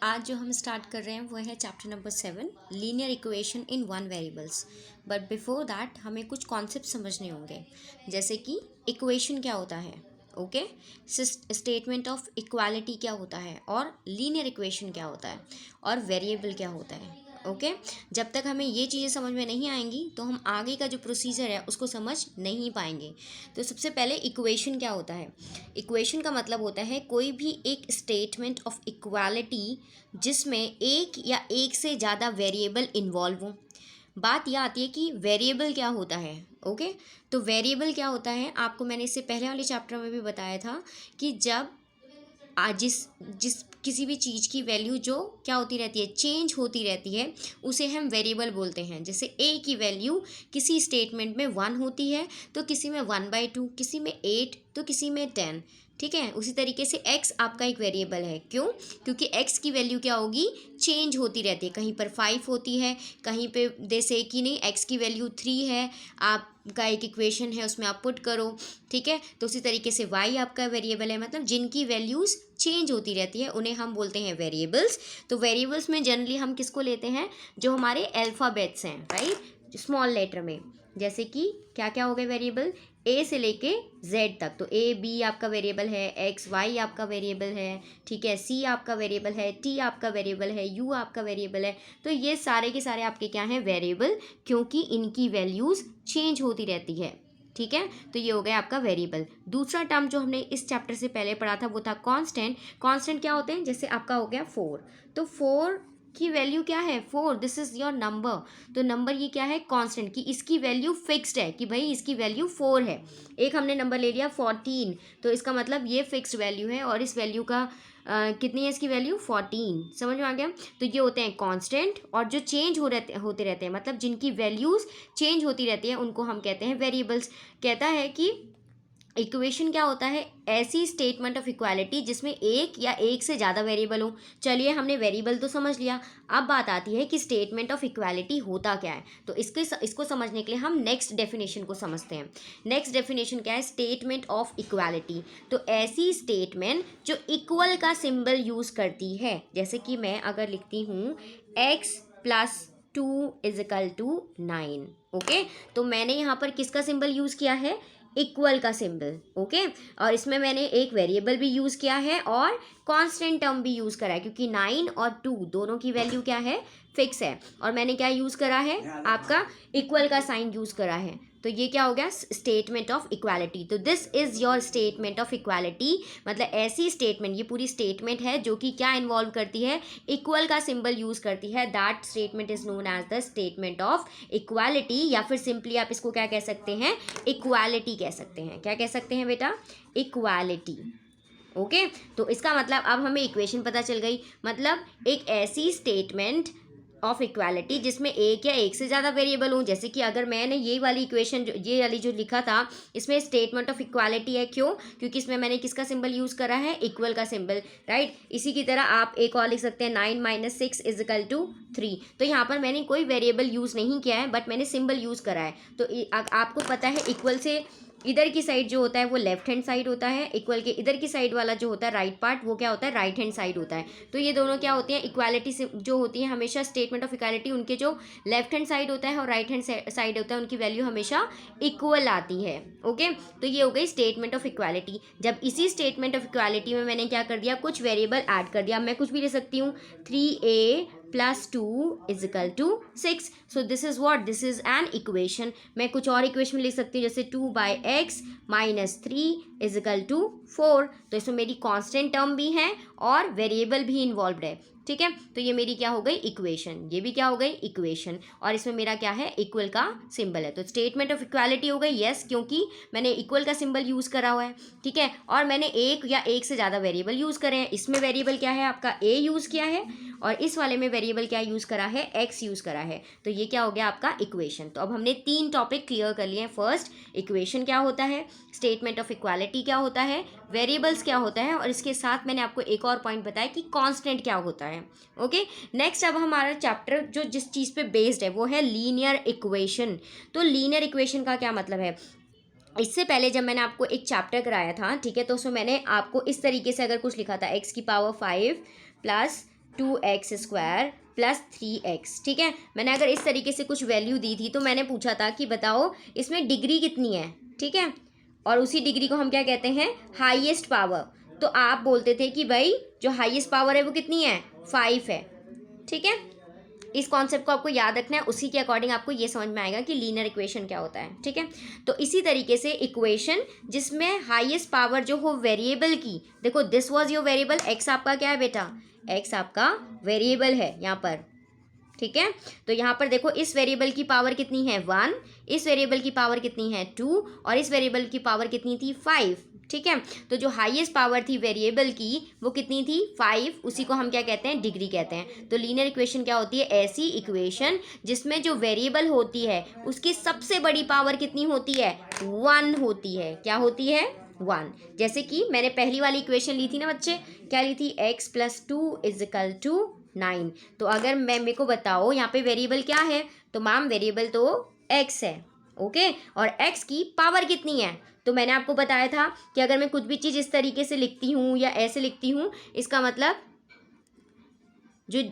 आज जो हम स्टार्ट कर रहे हैं वो है chapter number 7 linear equation in one variables. But before that हमें कुछ कॉन्सेप्ट समझने होंगे, जैसे कि इक्वेशन क्या होता है, ओके, स्टेटमेंट ऑफ इक्वालिटी क्या होता है, और लीनियर इक्वेशन क्या होता है, और वेरिएबल क्या होता है। ओके जब तक हमें ये चीज़ें समझ में नहीं आएंगी तो हम आगे का जो प्रोसीजर है उसको समझ नहीं पाएंगे। तो सबसे पहले इक्वेशन क्या होता है। इक्वेशन का मतलब होता है कोई भी एक स्टेटमेंट ऑफ इक्वालिटी जिसमें एक या एक से ज़्यादा वेरिएबल इन्वॉल्व हो। बात यह आती है कि वेरिएबल क्या होता है। ओके तो वेरिएबल क्या होता है, आपको मैंने इससे पहले वाले चैप्टर में भी बताया था कि जब जिस जिस किसी भी चीज़ की वैल्यू जो क्या होती रहती है, चेंज होती रहती है, उसे हम वेरिएबल बोलते हैं। जैसे ए की वैल्यू किसी स्टेटमेंट में 1 होती है तो किसी में 1/2, किसी में 8 तो किसी में 10। ठीक है, उसी तरीके से x आपका एक वेरिएबल है। क्यों? क्योंकि x की वैल्यू क्या होगी, चेंज होती रहती है। कहीं पर 5 होती है, कहीं पे जैसे कि नहीं x की वैल्यू 3 है, आपका एक इक्वेशन है उसमें आप पुट करो। ठीक है, तो उसी तरीके से y आपका वेरिएबल है, मतलब जिनकी वैल्यूज़ चेंज होती रहती है उन्हें हम बोलते हैं वेरिएबल्स। तो वेरिएबल्स में जनरली हम किसको लेते हैं, जो हमारे अल्फ़ाबेट्स हैं, राइट, स्मॉल लेटर में। जैसे कि क्या क्या हो गए वेरिएबल, ए से लेके जेड तक। तो ए बी आपका वेरिएबल है, एक्स वाई आपका वेरिएबल है, ठीक है, सी आपका वेरिएबल है, टी आपका वेरिएबल है, यू आपका वेरिएबल है। तो ये सारे के सारे आपके क्या हैं, वेरिएबल, क्योंकि इनकी वैल्यूज़ चेंज होती रहती है। ठीक है, तो ये हो गया आपका वेरिएबल। दूसरा टर्म जो हमने इस चैप्टर से पहले पढ़ा था वो था कांस्टेंट। कांस्टेंट क्या होते हैं, जैसे आपका हो गया 4, तो 4 की वैल्यू क्या है, 4, दिस इज योर नंबर। तो नंबर ये क्या है, कांस्टेंट, की इसकी वैल्यू फिक्स्ड है, कि भाई इसकी वैल्यू 4 है। एक हमने नंबर ले लिया 14, तो इसका मतलब ये फिक्स्ड वैल्यू है और इस वैल्यू का कितनी है इसकी वैल्यू, 14। समझ में आ गया। तो ये होते हैं कांस्टेंट, और जो चेंज होते रहते हैं, मतलब जिनकी वैल्यूज़ चेंज होती रहती है, उनको हम कहते हैं वेरिएबल्स। कहता है कि इक्वेशन क्या होता है, ऐसी स्टेटमेंट ऑफ इक्वालिटी जिसमें एक या एक से ज़्यादा वेरिएबल हो। चलिए हमने वेरिएबल तो समझ लिया, अब बात आती है कि स्टेटमेंट ऑफ इक्वालिटी होता क्या है। तो इसको समझने के लिए हम नेक्स्ट डेफिनेशन को समझते हैं। नेक्स्ट डेफिनेशन क्या है, स्टेटमेंट ऑफ इक्वालिटी। तो ऐसी स्टेटमेंट जो इक्वल का सिंबल यूज़ करती है। जैसे कि मैं अगर लिखती हूँ x + 2 = 9, ओके, तो मैंने यहाँ पर किसका सिंबल यूज़ किया है, इक्वल का सिंबल। ओके, और इसमें मैंने एक वेरिएबल भी यूज़ किया है और कांस्टेंट टर्म भी यूज़ करा है, क्योंकि 9 और 2 दोनों की वैल्यू क्या है, फिक्स है। और मैंने क्या यूज़ करा है, आपका इक्वल का साइन यूज़ करा है। तो ये क्या हो गया, स्टेटमेंट ऑफ इक्वालिटी। तो this is your statement of equality, मतलब ऐसी स्टेटमेंट, ये पूरी स्टेटमेंट है जो कि क्या इन्वॉल्व करती है, इक्वल का सिंबल यूज़ करती है। That statement is known as the statement of equality, या फिर सिंपली आप इसको क्या कह सकते हैं, इक्वालिटी कह सकते हैं। क्या कह सकते हैं बेटा, इक्वालिटी। ओके, तो इसका मतलब अब हमें इक्वेशन पता चल गई, मतलब एक ऐसी स्टेटमेंट ऑफ इक्वालिटी जिसमें एक या एक से ज़्यादा वेरिएबल हों। जैसे कि अगर मैंने ये वाली इक्वेशन ये वाली जो लिखा था, इसमें स्टेटमेंट ऑफ इक्वालिटी है। क्यों? क्योंकि इसमें मैंने किसका सिंबल यूज़ करा है, इक्वल का सिंबल, राइट। इसी की तरह आप एक और लिख सकते हैं, 9 - 6 = 3। तो यहाँ पर मैंने कोई वेरिएबल यूज़ नहीं किया है, बट मैंने सिंबल यूज़ करा है। तो आपको पता है इक्वल से इधर की साइड जो होता है वो लेफ्ट हैंड साइड होता है, इक्वल के इधर की साइड वाला जो होता है राइट पार्ट, वो क्या होता है, राइट हैंड साइड होता है। तो ये दोनों क्या होती हैं, इक्वालिटी से जो होती है हमेशा स्टेटमेंट ऑफ इक्वालिटी, उनके जो लेफ्ट हैंड साइड होता है और राइट हैंड साइड होता है, उनकी वैल्यू हमेशा इक्वल आती है। ओके, तो ये हो गई स्टेटमेंट ऑफ इक्वालिटी। जब इसी स्टेटमेंट ऑफ इक्वालिटी में मैंने क्या कर दिया, कुछ वेरिएबल ऐड कर दिया, मैं कुछ भी ले सकती हूँ, 3a + 2 = 6। So this is what, this is an equation. मैं कुछ और इक्वेशन लिख सकती हूँ, जैसे 2/x - 3 = 4। तो इसमें मेरी कांस्टेंट टर्म भी है और वेरिएबल भी इन्वॉल्व है। ठीक है, तो ये मेरी क्या हो गई, इक्वेशन। ये भी क्या हो गई, इक्वेशन, और इसमें मेरा क्या है, इक्वल का सिंबल है। तो स्टेटमेंट ऑफ इक्वालिटी हो गई, यस, क्योंकि मैंने इक्वल का सिंबल यूज़ करा हुआ है। ठीक है, और मैंने एक या एक से ज़्यादा वेरिएबल यूज़ करे हैं। इसमें वेरिएबल क्या है आपका, a यूज़ किया है, और इस वाले में वेरिएबल क्या यूज़ करा है, x यूज़ करा है। तो ये क्या हो गया आपका इक्वेशन। तो अब हमने 3 टॉपिक क्लियर कर लिए हैं। फर्स्ट, इक्वेशन क्या होता है, स्टेटमेंट ऑफ इक्वालिटी क्या होता है, वेरिएबल्स क्या होता है, और इसके साथ मैंने आपको एक और पॉइंट बताया कि कांस्टेंट क्या होता है। ओके, नेक्स्ट अब हमारा चैप्टर जो जिस चीज़ पे बेस्ड है वो है लीनियर इक्वेशन। तो लीनियर इक्वेशन का क्या मतलब है, इससे पहले जब मैंने आपको एक चैप्टर कराया था, ठीक है, तो उसमें मैंने आपको इस तरीके से अगर कुछ लिखा था, x⁵ + 2x² प्लस 3x। ठीक है, मैंने अगर इस तरीके से कुछ वैल्यू दी थी तो मैंने पूछा था कि बताओ इसमें डिग्री कितनी है। ठीक है, और उसी डिग्री को हम क्या कहते हैं, हाईएस्ट पावर। तो आप बोलते थे कि भाई जो हाईएस्ट पावर है वो कितनी है, 5 है। ठीक है, इस कॉन्सेप्ट को आपको याद रखना है, उसी के अकॉर्डिंग आपको ये समझ में आएगा कि लीनियर इक्वेशन क्या होता है। ठीक है, तो इसी तरीके से इक्वेशन जिसमें हाईएस्ट पावर जो हो वेरिएबल की, देखो this was your variable, x आपका क्या है बेटा, एक्स आपका वेरिएबल है यहाँ पर। ठीक है, तो यहाँ पर देखो इस वेरिएबल की पावर कितनी है 1, इस वेरिएबल की पावर कितनी है 2, और इस वेरिएबल की पावर कितनी थी 5। ठीक है, तो जो हाईएस्ट पावर थी वेरिएबल की वो कितनी थी 5, उसी को हम क्या कहते हैं, डिग्री कहते हैं। तो लीनियर इक्वेशन क्या होती है, ऐसी इक्वेशन जिसमें जो वेरिएबल होती है उसकी सबसे बड़ी पावर कितनी होती है, 1 होती है। क्या होती है, 1। जैसे कि मैंने पहली वाली इक्वेशन ली थी ना बच्चे, क्या ली थी, x + 2 = 9। तो अगर मेरे को बताओ यहाँ पे वेरिएबल क्या है, तो मैम वेरिएबल तो x है। ओके, और x की पावर कितनी है, तो मैंने आपको बताया था कि अगर मैं कुछ भी चीज़ इस तरीके से लिखती हूँ या ऐसे लिखती हूँ, इसका मतलब जो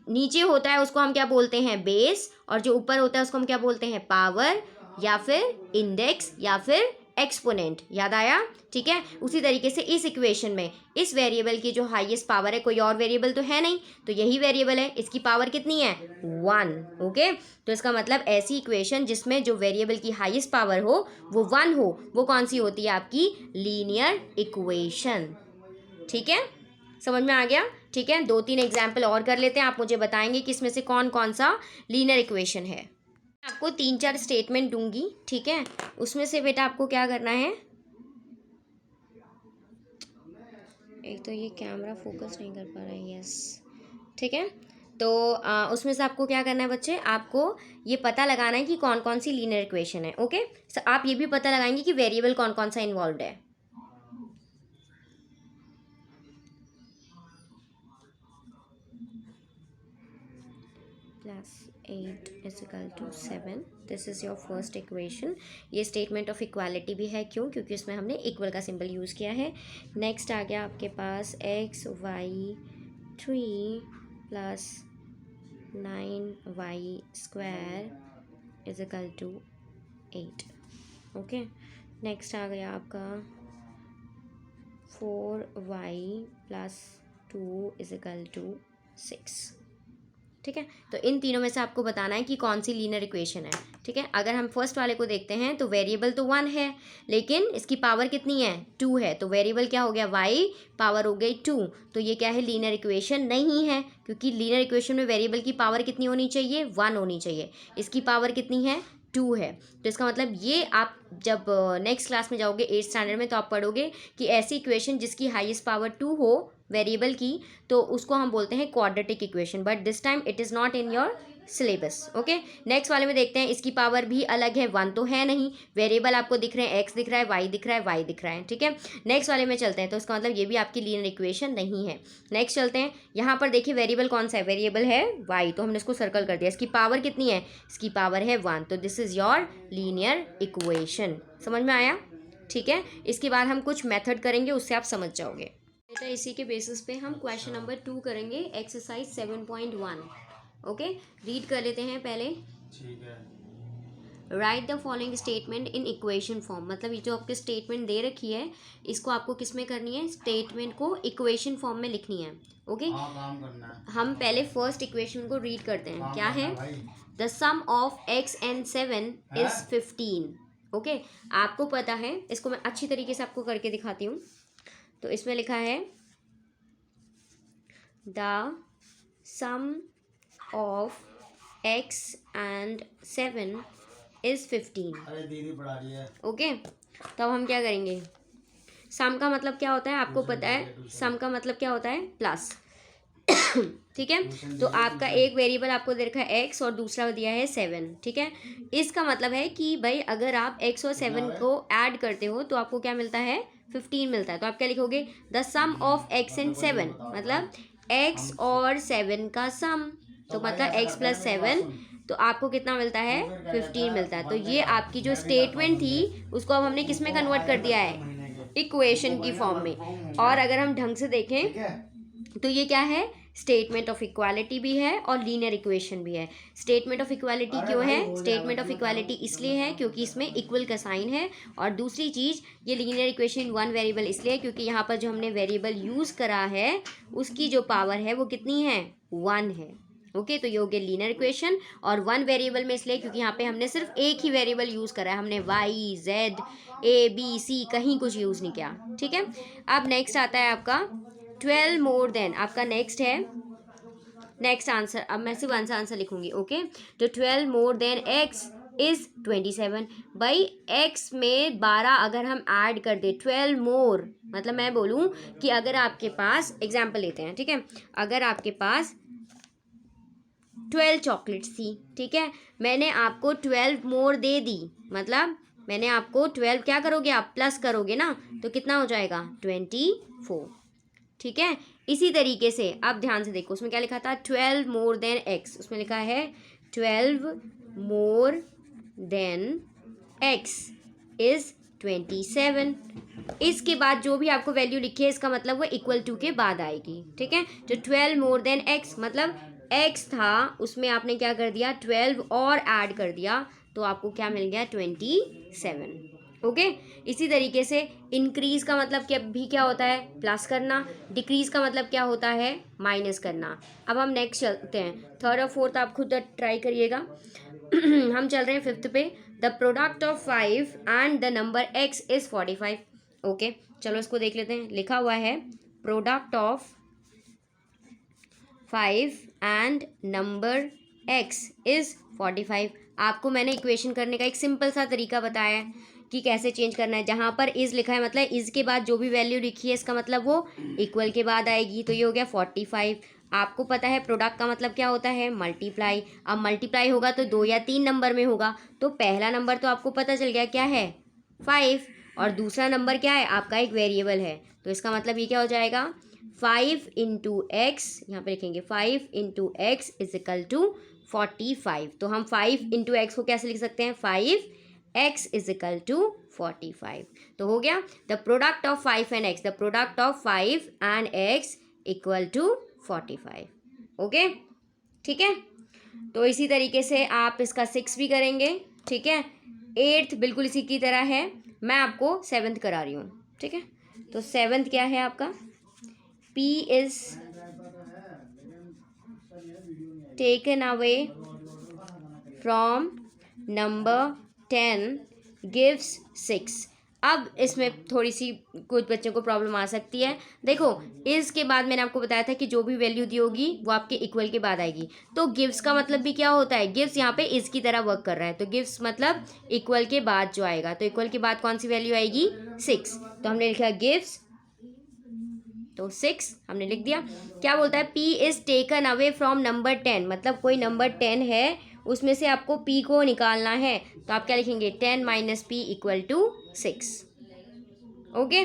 नीचे होता है उसको हम क्या बोलते हैं, बेस, और जो ऊपर होता है उसको हम क्या बोलते हैं, पावर, या फिर इंडेक्स, या फिर एक्सपोनेंट। याद आया। ठीक है, उसी तरीके से इस इक्वेशन में इस वेरिएबल की जो हाईएस्ट पावर है, कोई और वेरिएबल तो है नहीं, तो यही वेरिएबल है, इसकी पावर कितनी है 1। ओके, तो इसका मतलब ऐसी इक्वेशन जिसमें जो वेरिएबल की हाईएस्ट पावर हो वो 1 हो, वो कौन सी होती है, आपकी लीनियर इक्वेशन। ठीक है, समझ में आ गया। ठीक है, 2-3 एग्जाम्पल और कर लेते हैं, आप मुझे बताएंगे कि इसमें से कौन कौन सा लीनियर इक्वेशन है। आपको 3-4 स्टेटमेंट दूंगी। ठीक है, उसमें से बेटा आपको क्या करना है, एक तो ये कैमरा फोकस नहीं कर पा रहा है, यस। ठीक है, तो उसमें से आपको क्या करना है बच्चे, आपको ये पता लगाना है कि कौन कौन सी लीनियर इक्वेशन है। ओके, आप ये भी पता लगाएंगे कि वेरिएबल कौन कौन सा इन्वॉल्व है। +8 = 7, this is your first equation. ये स्टेटमेंट ऑफ इक्वालिटी भी है, क्यों, क्योंकि उसमें हमने इक्वल का सिंबल यूज़ किया है। नेक्स्ट आ गया आपके पास x(y)3 + 9y² = 8। ओके, नेक्स्ट आ गया आपका 4y + 2 = 6। ठीक है, तो इन तीनों में से आपको बताना है कि कौन सी लीनियर इक्वेशन है। ठीक है, अगर हम फर्स्ट वाले को देखते हैं तो वेरिएबल तो 1 है, लेकिन इसकी पावर कितनी है 2 है, तो वेरिएबल क्या हो गया y, पावर हो गई 2, तो ये क्या है, लीनियर इक्वेशन नहीं है, क्योंकि लीनियर इक्वेशन में वेरिएबल की पावर कितनी होनी चाहिए, 1 होनी चाहिए, इसकी पावर कितनी है 2 है। तो इसका मतलब ये आप जब नेक्स्ट क्लास में जाओगे 8th स्टैंडर्ड में, तो आप पढ़ोगे कि ऐसी इक्वेशन जिसकी हाईएस्ट पावर 2 हो वेरिएबल की, तो उसको हम बोलते हैं quadratic equation, but this time it is not in your syllabus. Okay, next वाले में देखते हैं, इसकी पावर भी अलग है, 1 तो है नहीं, वेरिएबल आपको दिख रहे हैं, x दिख रहा है, y दिख रहा है, y दिख रहा है। ठीक है, नेक्स्ट वाले में चलते हैं, तो इसका मतलब ये भी आपकी लीनियर इक्वेशन नहीं है। नेक्स्ट चलते हैं, यहाँ पर देखिए वेरिएबल कौन सा है, वेरिएबल है y, तो हमने इसको सर्कल कर दिया, इसकी पावर कितनी है, इसकी पावर है 1, तो this is your linear equation. समझ में आया। ठीक है, इसके बाद हम कुछ मेथड करेंगे, उससे आप समझ जाओगे। बेटा इसी के बेसिस पे हम क्वेश्चन नंबर 2 करेंगे, एक्सरसाइज 7.1। ओके, रीड कर लेते हैं पहले। ठीक है। Right the following statement in equation form, मतलब ये जो आपके स्टेटमेंट दे रखी है इसको आपको किस में करनी है, स्टेटमेंट को इक्वेशन फॉर्म में लिखनी है। ओके, काम करना है। हम पहले फर्स्ट इक्वेशन को रीड करते हैं, क्या है, the sum of x and 7 is 15। Okay, आपको पता है, इसको मैं अच्छी तरीके से आपको करके दिखाती हूँ। तो इसमें लिखा है the sum of x and 7 is 15। अरे दीदी पढ़ा रही है। ओके, तो अब हम क्या करेंगे, सम का मतलब क्या होता है आपको पता है, सम का मतलब क्या होता है, प्लस। ठीक है, तो आपका एक वेरिएबल आपको दे रखा है x और दूसरा दिया है 7। ठीक है, इसका मतलब है कि भाई अगर आप x और 7 को ऐड करते हो तो आपको क्या मिलता है, 15 मिलता है। तो आप क्या लिखोगे, the sum of x and 7, मतलब x और 7 का सम, तो मतलब x + 7, तो आपको कितना मिलता है, 15 मिलता है। तो ये आपकी जो स्टेटमेंट थी उसको अब हमने किस में कन्वर्ट कर दिया है, इक्वेशन की फॉर्म में। और अगर हम ढंग से देखें तो ये क्या है, स्टेटमेंट ऑफ इक्वालिटी भी है और लीनियर इक्वेशन भी है। स्टेटमेंट ऑफ इक्वालिटी क्यों है? स्टेटमेंट ऑफ इक्वालिटी इसलिए है क्योंकि इसमें इक्वल का साइन है, और दूसरी चीज़ ये linear equation in one variable इसलिए है क्योंकि यहाँ पर जो हमने वेरिएबल यूज़ करा है उसकी जो पावर है वो कितनी है? 1 है। ओके, तो ये हो गया लीनियर इक्वेशन, और वन वेरिएबल में इसलिए क्योंकि यहाँ पे हमने सिर्फ एक ही वेरिएबल यूज़ करा है, हमने Y Z A B C कहीं कुछ यूज़ नहीं किया। ठीक है, अब नेक्स्ट आता है आपका 12 मोर देन, आपका नेक्स्ट है नेक्स्ट आंसर। अब मैं सिर्फ आंसर लिखूंगी। ओके, तो 12 मोर देन एक्स इज 27। भाई एक्स में 12 अगर हम ऐड कर दे, 12 मोर मतलब मैं बोलूँ कि अगर आपके पास एग्जाम्पल लेते हैं, ठीक है, अगर आपके पास 12 चॉकलेट्स थी, ठीक है, मैंने आपको 12 मोर दे दी, मतलब मैंने आपको 12 क्या करोगे आप? प्लस करोगे ना, तो कितना हो जाएगा? 24। ठीक है, इसी तरीके से अब ध्यान से देखो, उसमें क्या लिखा था? 12 मोर देन एक्स, उसमें लिखा है 12 मोर देन एक्स इज 27। इसके बाद जो भी आपको वैल्यू लिखी है इसका मतलब वो इक्वल टू के बाद आएगी। ठीक है, तो 12 मोर देन एक्स मतलब एक्स था उसमें आपने क्या कर दिया? 12 और ऐड कर दिया, तो आपको क्या मिल गया? 27। ओके, इसी तरीके से इंक्रीज का मतलब क्या भी क्या होता है? प्लस करना। डिक्रीज का मतलब क्या होता है? माइनस करना। अब हम नेक्स्ट चलते हैं, थर्ड और फोर्थ आप खुद ट्राई करिएगा। हम चल रहे हैं फिफ्थ पे। The product of 5 and the number x is 45। Okay, चलो इसको देख लेते हैं। लिखा हुआ है product of 5 and number x is 45। आपको मैंने इक्वेशन करने का एक सिंपल सा तरीका बताया है कि कैसे चेंज करना है। जहाँ पर इज लिखा है मतलब इज के बाद जो भी वैल्यू लिखी है इसका मतलब वो इक्वल के बाद आएगी, तो ये हो गया 45। आपको पता है प्रोडक्ट का मतलब क्या होता है? मल्टीप्लाई। अब मल्टीप्लाई होगा तो 2 या 3 नंबर में होगा, तो पहला नंबर तो आपको पता चल गया क्या है? 5, और दूसरा नंबर क्या है? आपका एक वेरिएबल है, तो इसका मतलब ये क्या हो जाएगा? 5 इंटू एक्स, यहाँ पे लिखेंगे 5 into X is equal to 45। तो हम 5 इंटू एक्स को कैसे लिख सकते हैं? 5x is equal to 45। तो हो गया the product of 5 and x, the product of 5 and x equal to 45। Okay, ठीक है, तो इसी तरीके से आप इसका 6 भी करेंगे। ठीक है, 8th बिल्कुल इसी की तरह है, मैं आपको 7th करा रही हूँ। ठीक है, तो 7th क्या है आपका? p is taken away from number 10 gives 6। अब इसमें थोड़ी सी कुछ बच्चों को प्रॉब्लम आ सकती है। देखो, इसके बाद मैंने आपको बताया था कि जो भी वैल्यू दी होगी वो आपके इक्वल के बाद आएगी, तो गिव्स का मतलब भी क्या होता है? गिव्स यहाँ पे इस की तरह वर्क कर रहा है, तो गिव्स मतलब इक्वल के बाद जो आएगा, तो इक्वल के बाद कौन सी वैल्यू आएगी? 6। तो हमने लिखा गिव्स, तो 6 हमने लिख दिया। क्या बोलता है? p is taken away from number 10, मतलब कोई नंबर 10 है उसमें से आपको p को निकालना है, तो आप क्या लिखेंगे? 10 minus p equal to 6। Okay,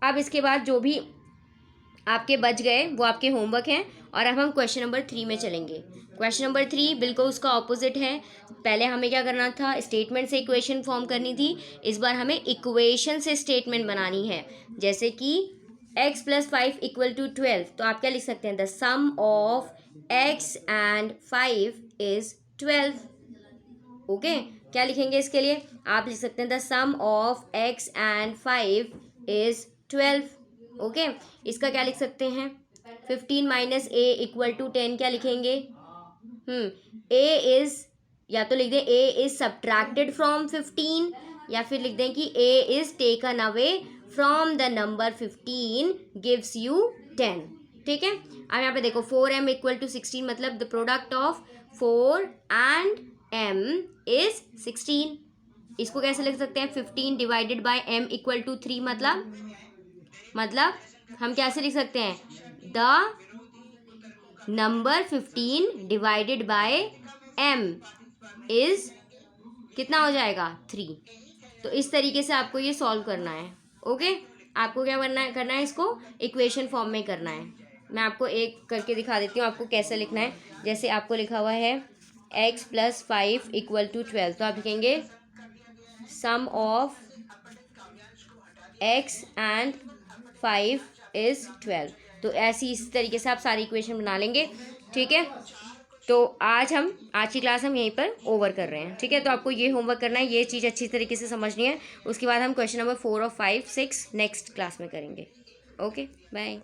अब इसके बाद जो भी आपके बच गए वो आपके होमवर्क हैं, और अब हम क्वेश्चन नंबर 3 में चलेंगे। क्वेश्चन नंबर 3 बिल्कुल उसका ऑपोजिट है। पहले हमें क्या करना था? स्टेटमेंट से इक्वेशन फॉर्म करनी थी, इस बार हमें इक्वेशन से स्टेटमेंट बनानी है। जैसे कि x + 5 इक्वल टू 12, तो आप क्या लिख सकते हैं? The sum of x and 5 is 12। Okay, क्या लिखेंगे इसके लिए? आप लिख सकते हैं the sum of x and 5 is 12। Okay, इसका क्या लिख सकते हैं? 15 माइनस a इक्वल टू 10, क्या लिखेंगे? a इज, या तो लिख दें a इज सब्ट्रैक्टेड फ्रॉम 15, या फिर लिख दें कि a is taken away from the number 15 gives you 10। ठीक है, अब यहाँ पे देखो 4m इक्वल टू 16, मतलब the product of 4 and m is 16। इसको कैसे लिख सकते हैं? 15 divided by m equal to 3, मतलब हम कैसे लिख सकते हैं? The number 15 divided by m is कितना हो जाएगा? 3। तो इस तरीके से आपको ये सॉल्व करना है। ओके, आपको क्या करना है इसको इक्वेशन फॉर्म में करना है। मैं आपको एक करके दिखा देती हूँ आपको कैसे लिखना है। जैसे आपको लिखा हुआ है x + 5 इक्वल टू 12, तो आप लिखेंगे सम ऑफ x एंड 5 इज 12। तो ऐसी इस तरीके से आप सारी इक्वेशन बना लेंगे, ठीक है। तो आज की क्लास हम यहीं पर ओवर कर रहे हैं, ठीक है। तो आपको ये होमवर्क करना है, ये चीज़ अच्छी तरीके से समझनी है। उसके बाद हम क्वेश्चन नंबर 4 और 5 6 नेक्स्ट क्लास में करेंगे। Okay, bye.